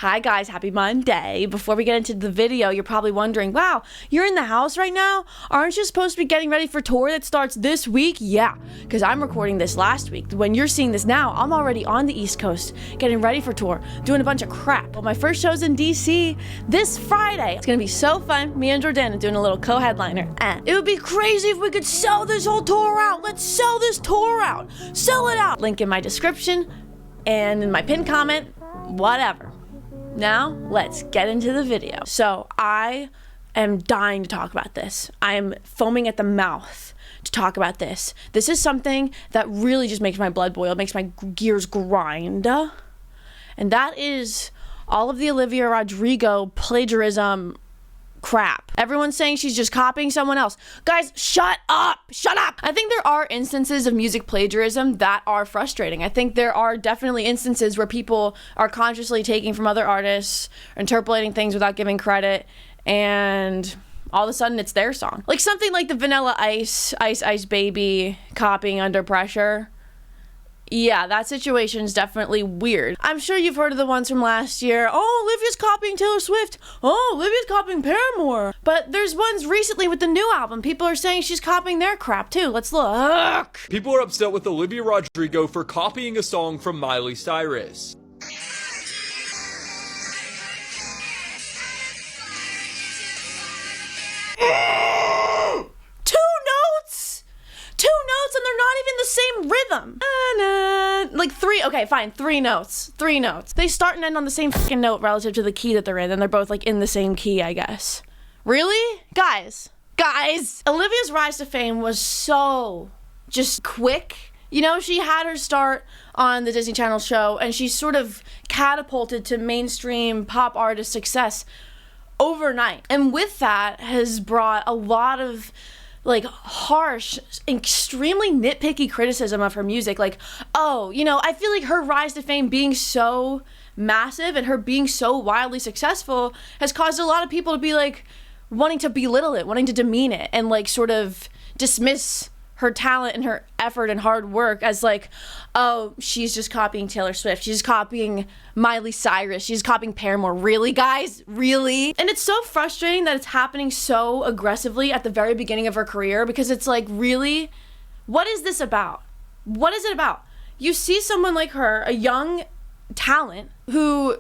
Hi guys, happy Monday. Before we get into the video, you're probably wondering, wow, you're in the house right now? Aren't you supposed to be getting ready for tour that starts this week? Yeah, because I'm recording this last week. When you're seeing this now, I'm already on the East Coast, getting ready for tour, doing a bunch of crap. Well, my first show's in DC this Friday. It's gonna be so fun. Me and Jordan are doing a little co-headliner. It would be crazy if we could sell this whole tour out. Let's sell this tour out. Sell it out. Link in my description and in my pinned comment, whatever. Now, let's get into the video. So, I am dying to talk about this. I am foaming at the mouth to talk about this. This is something that really just makes my blood boil, makes my gears grind. And that is all of the Olivia Rodrigo plagiarism crap. Everyone's saying she's just copying someone else. Guys, shut up! Shut up! I think there are instances of music plagiarism that are frustrating. I think there are definitely instances where people are consciously taking from other artists, interpolating things without giving credit, and all of a sudden it's their song. Like something like the Vanilla Ice, Ice Baby copying Under Pressure. Yeah, that situation's definitely weird. I'm sure you've heard of the ones from last year. Oh, Olivia's copying Taylor Swift. Oh, Olivia's copying Paramore. But there's ones recently with the new album. People are saying she's copying their crap too. Let's look. People are upset with Olivia Rodrigo for copying a song from Miley Cyrus. Two notes and they're not even the same rhythm. Like three notes. They start and end on the same fucking note relative to the key that they're in, and they're both like in the same key, I guess. Really? Guys, Olivia's rise to fame was so just quick. You know, she had her start on the Disney Channel show, and she sort of catapulted to mainstream pop artist success overnight. And with that has brought a lot of like harsh, extremely nitpicky criticism of her music. Like, oh, you know, I feel like her rise to fame being so massive and her being so wildly successful has caused a lot of people to be like wanting to belittle it, wanting to demean it, and like sort of dismiss her talent and her effort and hard work as like, oh, she's just copying Taylor Swift. She's copying Miley Cyrus. She's copying Paramore. Really, guys? Really? And it's so frustrating that it's happening so aggressively at the very beginning of her career, because it's like, really? What is this about? What is it about? You see someone like her, a young talent who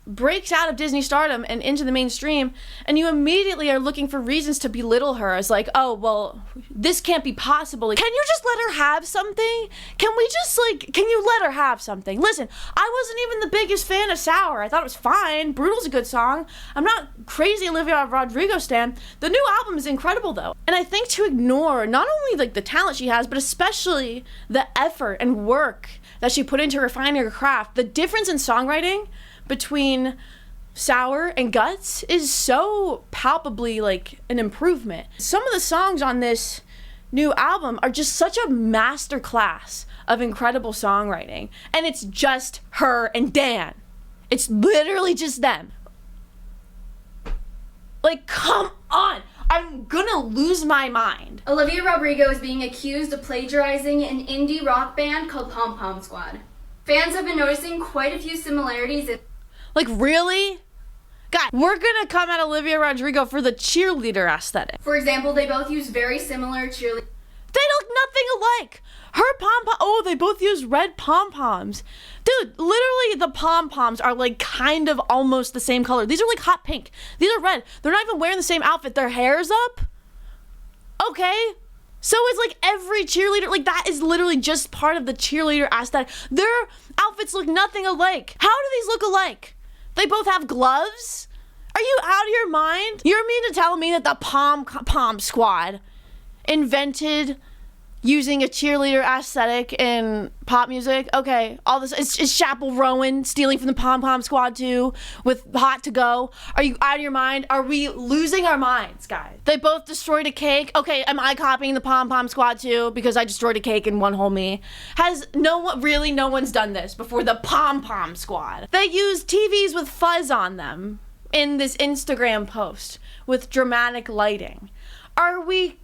breaks out of Disney stardom and into the mainstream, and you immediately are looking for reasons to belittle her as like, oh, well, this can't be possible. Can you just let her have something? Can you let her have something? Listen, I wasn't even the biggest fan of Sour. I thought it was fine. Brutal's a good song. I'm not crazy Olivia Rodrigo stan. The new album is incredible though. And I think to ignore not only like the talent she has, but especially the effort and work that she put into refining her craft, the difference in songwriting between Sour and Guts is so palpably like an improvement. Some of the songs on this new album are just such a masterclass of incredible songwriting, and it's just her and Dan. It's literally just them. Like, come on! I'm gonna lose my mind. Olivia Rodrigo is being accused of plagiarizing an indie rock band called Pom Pom Squad. Fans have been noticing quite a few similarities. Like, really? God, we're gonna come at Olivia Rodrigo for the cheerleader aesthetic. For example, they both use very similar cheerleaders. They look nothing alike. Her pom-pom, oh, they both use red pom-poms. Dude, literally the pom-poms are like kind of almost the same color. These are like hot pink. These are red. They're not even wearing the same outfit. Their hair's up. Okay. So it's like every cheerleader, like that is literally just part of the cheerleader aesthetic. Their outfits look nothing alike. How do these look alike? They both have gloves? Are you out of your mind? You mean to tell me that the Pom Pom Squad invented using a cheerleader aesthetic in pop music? Okay, all this is Chappell Rowan stealing from the Pom Pom Squad too with Hot to Go. Are you out of your mind? Are we losing our minds, guys? They both destroyed a cake. Okay, am I copying the Pom Pom Squad too because I destroyed a cake in one whole me? No one's done this before the Pom Pom Squad. They use TVs with fuzz on them in this Instagram post with dramatic lighting. Are we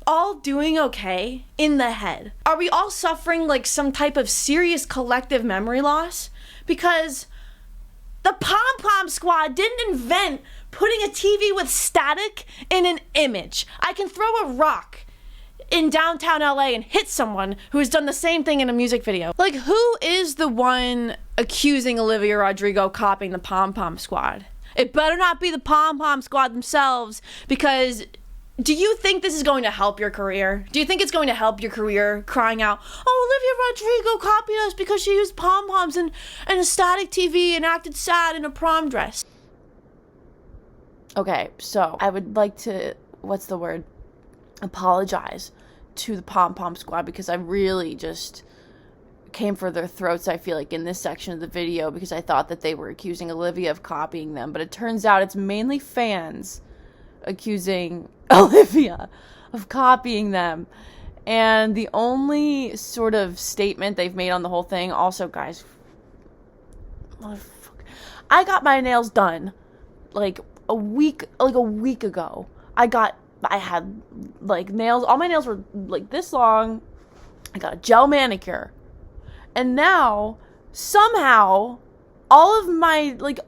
all doing okay in the head? Are we all suffering like some type of serious collective memory loss? Because The Pom Pom Squad didn't invent putting a TV with static in an image. I can throw a rock in downtown LA and hit someone who has done the same thing in a music video. Like, who is the one accusing Olivia Rodrigo copying the Pom Pom Squad? It better not be the Pom Pom Squad themselves, because do you think this is going to help your career? Do you think it's going to help your career crying out, oh, Olivia Rodrigo copied us because she used pom-poms and a static TV and acted sad in a prom dress? Okay, so I would like to, apologize to the Pom Pom Squad, because I really just came for their throats, I feel like, in this section of the video, because I thought that they were accusing Olivia of copying them, but it turns out it's mainly fans accusing Olivia of copying them. And the only sort of statement they've made on the whole thing, also, guys, I got my nails done like a week ago. I had like nails, all my nails were like this long. I got a gel manicure. And now, somehow, all of my, like,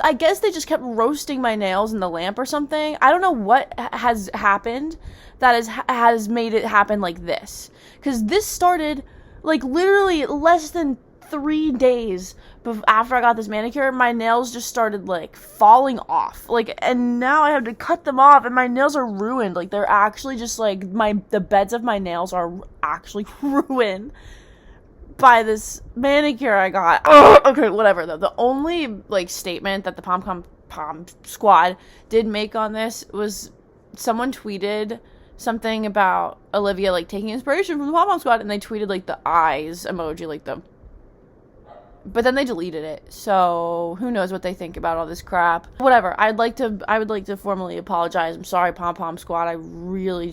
I guess they just kept roasting my nails in the lamp or something. I don't know what has happened that has made it happen like this. Because this started, like, literally less than 3 days after I got this manicure. My nails just started, like, falling off. Like, and now I have to cut them off, and my nails are ruined. Like, they're actually just, like, the beds of my nails are actually ruined by this manicure I got. Okay, whatever, though. The only, like, statement that the Pom Squad did make on this was someone tweeted something about Olivia, like, taking inspiration from the Pom Squad, and they tweeted, like, the eyes emoji, like, but then they deleted it, so who knows what they think about all this crap. Whatever, I would like to formally apologize. I'm sorry, Pom Squad. I really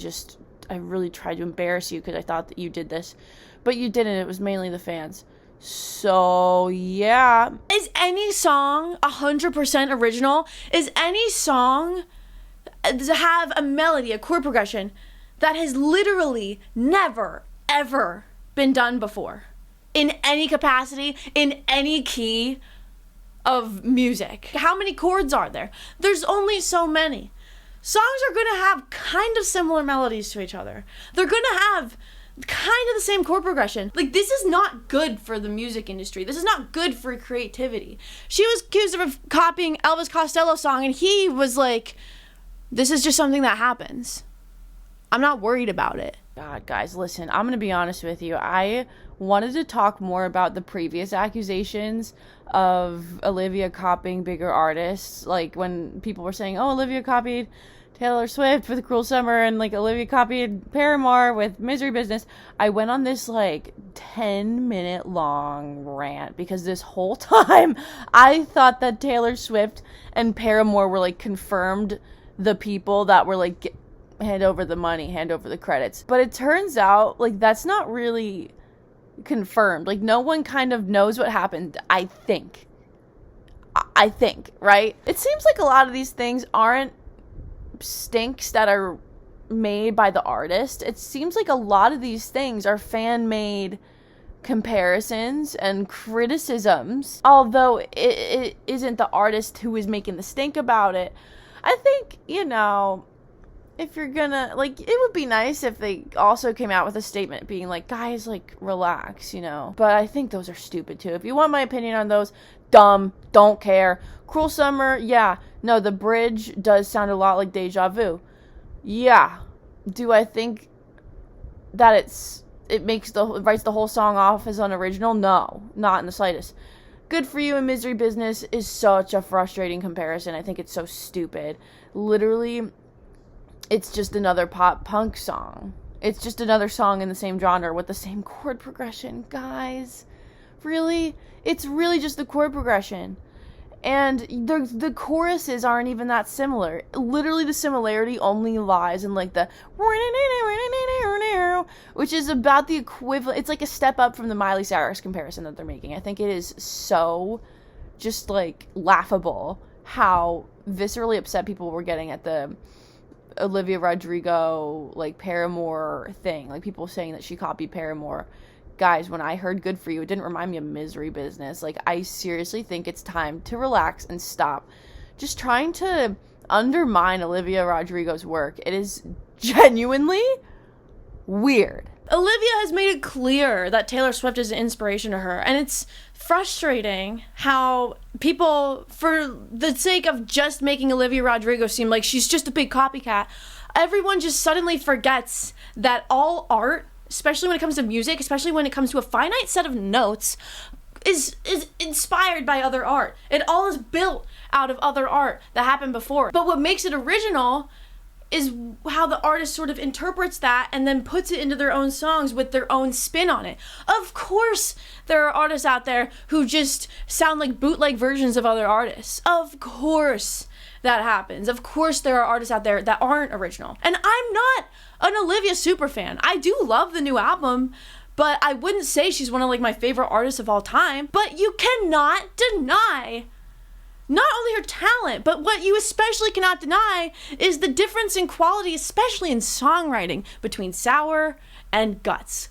tried to embarrass you because I thought that you did this. But you didn't. It was mainly the fans. So, yeah. Is any song 100% original? Is any song to have a melody, a chord progression, that has literally never, ever been done before? In any capacity, in any key of music? How many chords are there? There's only so many. Songs are going to have kind of similar melodies to each other. They're going to have kind of the same chord progression. Like, this is not good for the music industry. This is not good for creativity. She was accused of copying Elvis Costello's song, and he was like, this is just something that happens. I'm not worried about it. God, guys, listen, I'm going to be honest with you. I wanted to talk more about the previous accusations of Olivia copying bigger artists. Like, when people were saying, oh, Olivia copied Taylor Swift with Cruel Summer, and, like, Olivia copied Paramore with Misery Business. I went on this, like, 10-minute long rant because this whole time I thought that Taylor Swift and Paramore were, like, confirmed the people that were, like, hand over the money, hand over the credits. But it turns out, like, that's not really confirmed. Like, no one kind of knows what happened, I think, right? It seems like a lot of these things aren't stinks that are made by the artist. It seems like a lot of these things are fan-made comparisons and criticisms, although it isn't the artist who is making the stink about it. I think, you know, if you're gonna, like, it would be nice if they also came out with a statement being like, guys, like, relax, you know. But I think those are stupid too. If you want my opinion on those, dumb, don't care. Cruel Summer, yeah. No, the bridge does sound a lot like Deja Vu. Yeah. Do I think that it writes the whole song off as unoriginal? No, not in the slightest. Good For You and Misery Business is such a frustrating comparison. I think it's so stupid. Literally, it's just another pop punk song. It's just another song in the same genre with the same chord progression. Guys, really? It's really just the chord progression. And the choruses aren't even that similar. Literally, the similarity only lies in, like, the which is about the equivalent. It's like a step up from the Miley Cyrus comparison that they're making. I think it is so just, like, laughable how viscerally upset people were getting at the Olivia Rodrigo, like, Paramore thing. Like, people saying that she copied Paramore. guys, when I heard Good For You, it didn't remind me of Misery Business. Like, I seriously think it's time to relax and stop just trying to undermine Olivia Rodrigo's work. It is genuinely weird. Olivia has made it clear that Taylor Swift is an inspiration to her, and it's frustrating how people, for the sake of just making Olivia Rodrigo seem like she's just a big copycat, everyone just suddenly forgets that all art, especially when it comes to music, especially when it comes to a finite set of notes, is inspired by other art. It all is built out of other art that happened before. But what makes it original is how the artist sort of interprets that and then puts it into their own songs with their own spin on it. Of course, there are artists out there who just sound like bootleg versions of other artists. Of course that happens. Of course there are artists out there that aren't original. And I'm not an Olivia superfan. I do love the new album, but I wouldn't say she's one of like my favorite artists of all time. But you cannot deny not only her talent, but what you especially cannot deny is the difference in quality, especially in songwriting, between Sour and Guts.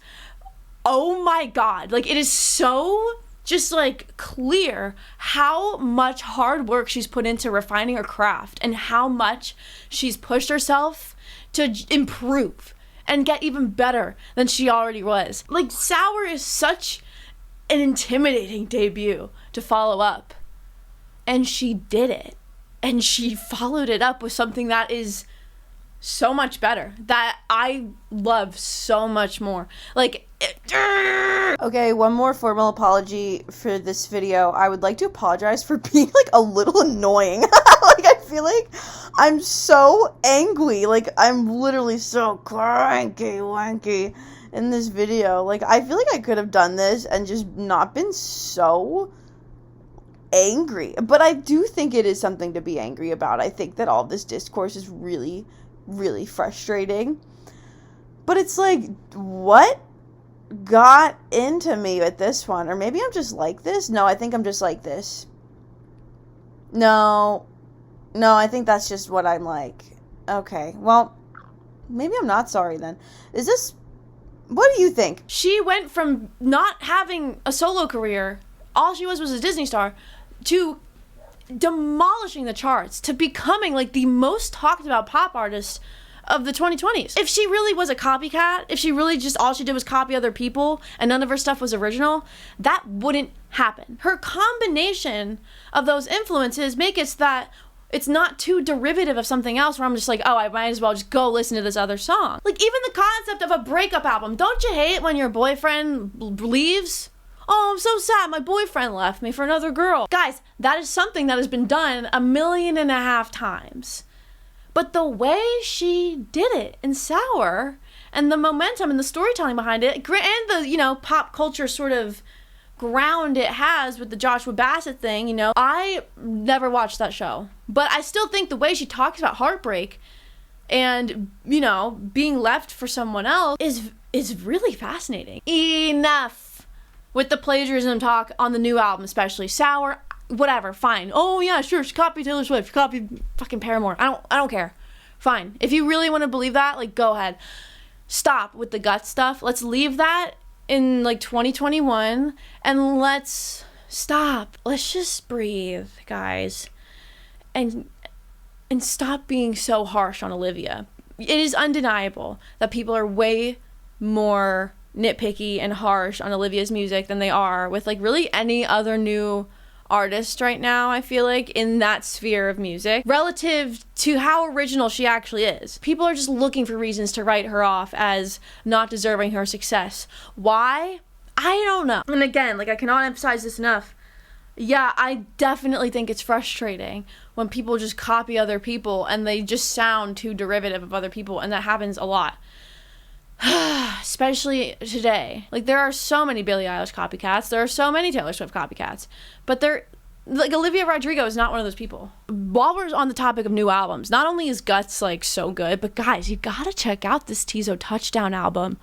Oh my God. Like, it is so just like clear how much hard work she's put into refining her craft and how much she's pushed herself to improve and get even better than she already was. Like, Sour is such an intimidating debut to follow up. And she did it. And she followed it up with something that is so much better, that I love so much more. Like, okay, one more formal apology for this video. I would like to apologize for being, like, a little annoying. Like, I feel like I'm so angry. Like, I'm literally so cranky wanky in this video. Like, I feel like I could have done this and just not been so angry, but I do think it is something to be angry about. I think that all this discourse is really, really frustrating, but it's like, what got into me with this one? Or maybe I'm just like this. No, I think I'm just like this. No, I think that's just what I'm like. Okay, well, maybe I'm not sorry then. What do you think? She went from not having a solo career, all she was a Disney star, to demolishing the charts, to becoming like the most talked about pop artist of the 2020s. If she really was a copycat, if she really just all she did was copy other people and none of her stuff was original, that wouldn't happen. Her combination of those influences make it so that it's not too derivative of something else where I'm just like, oh, I might as well just go listen to this other song. Like, even the concept of a breakup album. Don't you hate when your boyfriend leaves? Oh, I'm so sad, my boyfriend left me for another girl. Guys, that is something that has been done 1.5 million times. But the way she did it in Sour, and the momentum and the storytelling behind it, and the, pop culture sort of ground it has with the Joshua Bassett thing, I never watched that show. But I still think the way she talks about heartbreak and, being left for someone else is really fascinating. Enough with the plagiarism talk on the new album, especially Sour. Whatever, fine. Oh yeah, sure, she copied Taylor Swift, she copied fucking Paramore. I don't care. Fine. If you really want to believe that, like, go ahead. Stop with the Guts stuff. Let's leave that in like 2021 and let's stop. Let's just breathe, guys. And stop being so harsh on Olivia. It is undeniable that people are way more nitpicky and harsh on Olivia's music than they are with like really any other new artist right now, I feel like, in that sphere of music, relative to how original she actually is. People are just looking for reasons to write her off as not deserving her success. Why? I don't know. And again, like, I cannot emphasize this enough. Yeah, I definitely think it's frustrating when people just copy other people and they just sound too derivative of other people, and that happens a lot. Especially today. Like, there are so many Billie Eilish copycats. There are so many Taylor Swift copycats. But like, Olivia Rodrigo is not one of those people. While we're on the topic of new albums, not only is Guts, like, so good, but guys, you gotta check out this Tizo Touchdown album.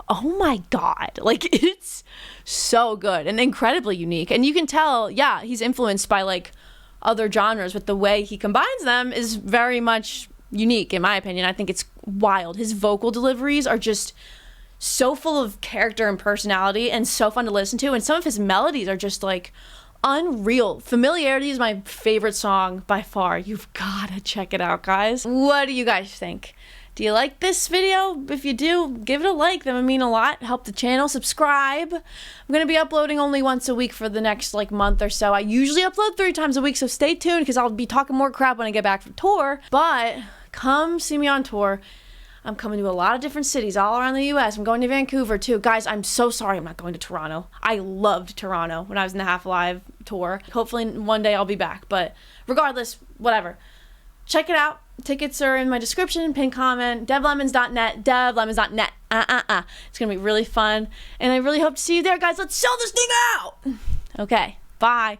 Oh my God. Like, it's so good and incredibly unique. And you can tell, yeah, he's influenced by, like, other genres, but the way he combines them is very much unique, in my opinion. I think it's wild. His vocal deliveries are just so full of character and personality and so fun to listen to. And some of his melodies are just like unreal. Familiarity is my favorite song by far. You've gotta check it out, guys. What do you guys think? Do you like this video? If you do, give it a like. That would mean a lot. Help the channel. Subscribe. I'm going to be uploading only once a week for the next like month or so. I usually upload 3 times a week, so stay tuned because I'll be talking more crap when I get back from tour. But come see me on tour. I'm coming to a lot of different cities all around the US. I'm going to Vancouver too. Guys, I'm so sorry I'm not going to Toronto. I loved Toronto when I was in the Half Alive tour. Hopefully one day I'll be back. But regardless, whatever. Check it out. Tickets are in my description, pinned comment, devlemons.net, devlemons.net. It's going to be really fun. And I really hope to see you there, guys. Let's sell this thing out. Okay, bye.